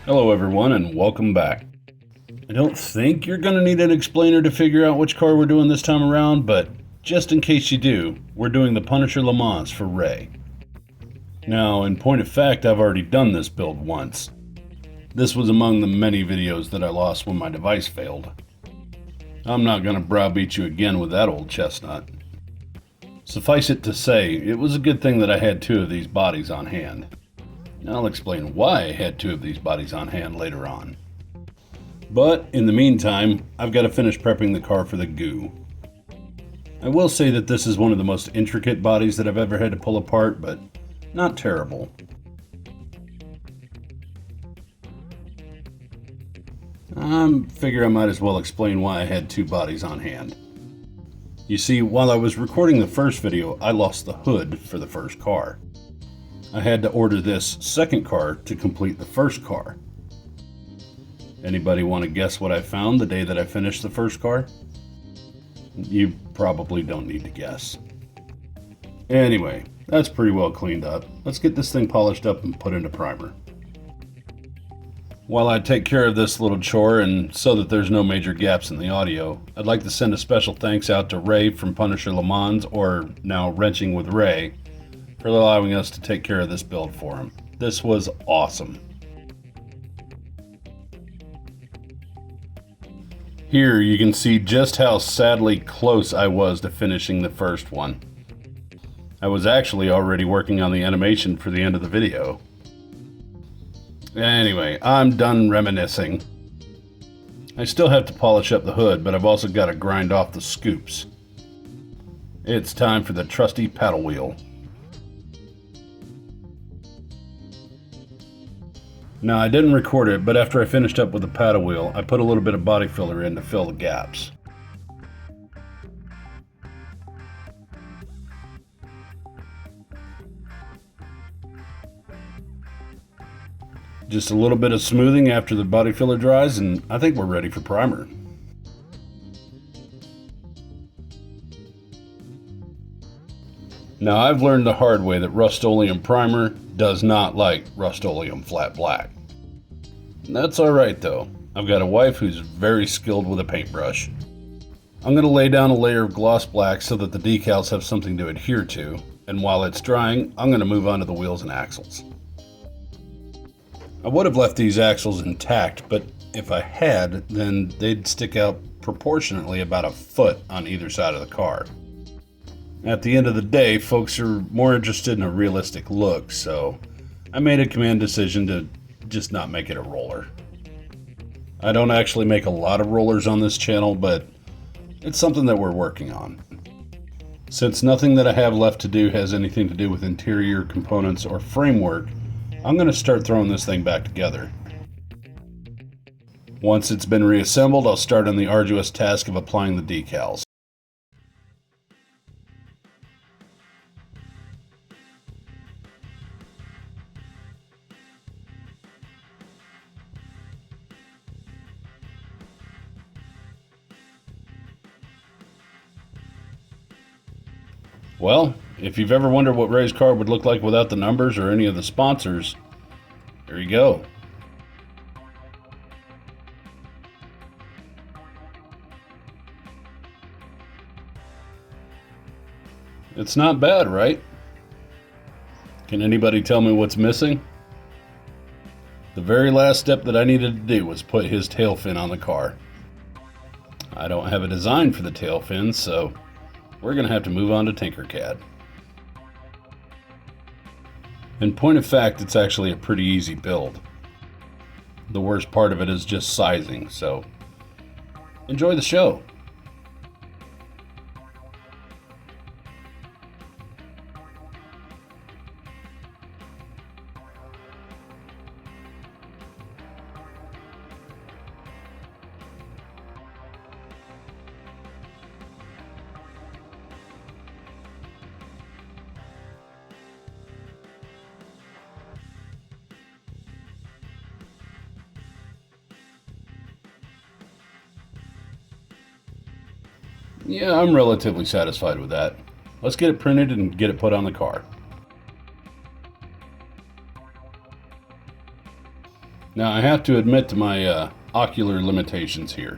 Hello everyone and welcome back. I don't think you're going to need an explainer to figure out which car we're doing this time around, but just in case you do, we're doing the Punisher LeMans for Ray. Now, in point of fact, I've already done this build once. This was among the many videos that I lost when my device failed. I'm not going to browbeat you again with that old chestnut. Suffice it to say, it was a good thing that I had two of these bodies on hand. I'll explain why I had two of these bodies on hand later on. But in the meantime, I've got to finish prepping the car for the goo. I will say that this is one of the most intricate bodies that I've ever had to pull apart, but not terrible. Figure I might as well explain why I had two bodies on hand. You see, while I was recording the first video, I lost the hood for the first car. I had to order this second car to complete the first car. Anybody want to guess what I found the day that I finished the first car? You probably don't need to guess. Anyway, that's pretty well cleaned up. Let's get this thing polished up and put into primer. While I take care of this little chore and so that there's no major gaps in the audio, I'd like to send a special thanks out to Ray from Punisher LeMans, or now Wrenching with Ray, for allowing us to take care of this build for him. This was awesome. Here you can see just how sadly close I was to finishing the first one. I was actually already working on the animation for the end of the video. Anyway, I'm done reminiscing. I still have to polish up the hood, but I've also got to grind off the scoops. It's time for the trusty paddle wheel. Now, I didn't record it, but after I finished up with the paddle wheel, I put a little bit of body filler in to fill the gaps. Just a little bit of smoothing after the body filler dries, and I think we're ready for primer. Now, I've learned the hard way that Rust-Oleum primer does not like Rust-Oleum flat black. That's alright though. I've got a wife who's very skilled with a paintbrush. I'm going to lay down a layer of gloss black so that the decals have something to adhere to, and while it's drying, I'm going to move on to the wheels and axles. I would have left these axles intact, but if I had, then they'd stick out proportionately about a foot on either side of the car. At the end of the day, folks are more interested in a realistic look, so I made a command decision to just not make it a roller. I don't actually make a lot of rollers on this channel, but it's something that we're working on. Since nothing that I have left to do has anything to do with interior components or framework, I'm going to start throwing this thing back together. Once it's been reassembled, I'll start on the arduous task of applying the decals. Well, if you've ever wondered what Ray's car would look like without the numbers or any of the sponsors, there you go. It's not bad, right? Can anybody tell me what's missing? The very last step that I needed to do was put his tail fin on the car. I don't have a design for the tail fin, so we're going to have to move on to Tinkercad. In point of fact, it's actually a pretty easy build. The worst part of it is just sizing, so enjoy the show. Yeah, I'm relatively satisfied with that. Let's get it printed and get it put on the car. Now, I have to admit to my ocular limitations here.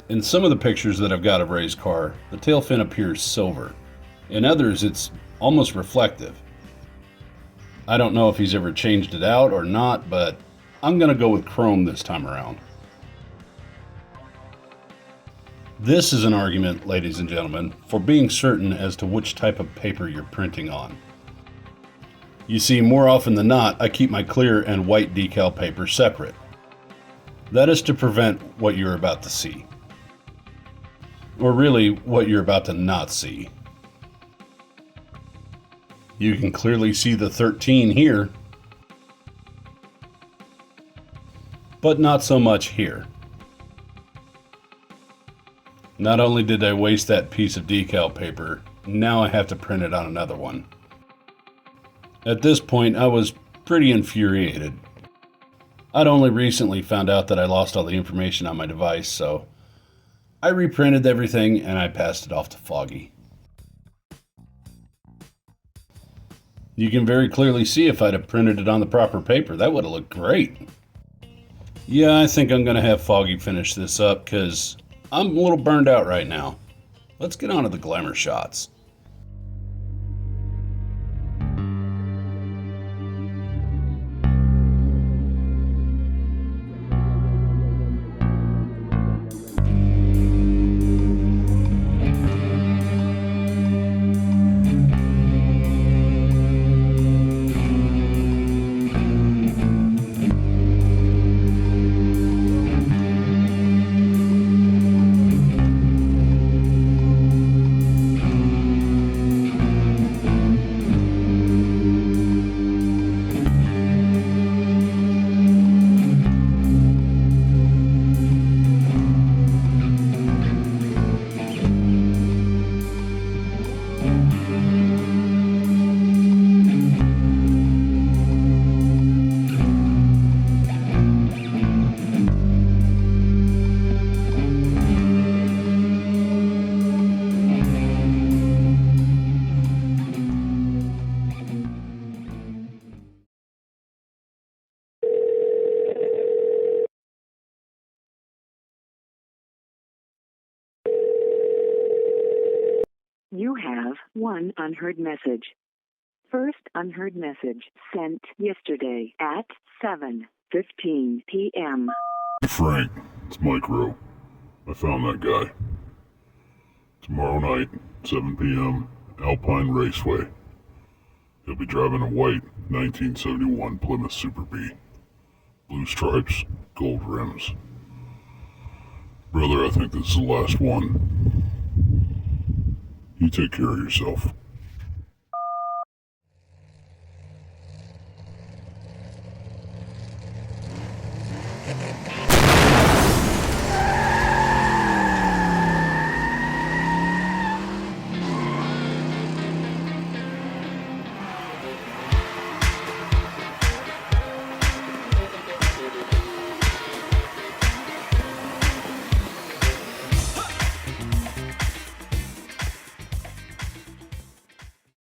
In some of the pictures that I've got of Ray's car, the tail fin appears silver. In others, it's almost reflective. I don't know if he's ever changed it out or not, but I'm going to go with chrome this time around. This is an argument, ladies and gentlemen, for being certain as to which type of paper you're printing on. You see, more often than not, I keep my clear and white decal paper separate. That is to prevent what you're about to see. Or really, what you're about to not see. You can clearly see the 13 here, but not so much here. Not only did I waste that piece of decal paper, now I have to print it on another one. At this point, I was pretty infuriated. I'd only recently found out that I lost all the information on my device, so I reprinted everything and I passed it off to Foggy. You can very clearly see if I'd have printed it on the proper paper, that would have looked great. Yeah, I think I'm going to have Foggy finish this up because I'm a little burned out right now. Let's get on to the Glamour Shots. You have one unheard message. First unheard message sent yesterday at 7:15 p.m. Frank, it's Micro. I found that guy. Tomorrow night, 7 p.m., Alpine Raceway. He'll be driving a white 1971 Plymouth Super B. Blue stripes, gold rims. Brother, I think this is the last one. You take care of yourself.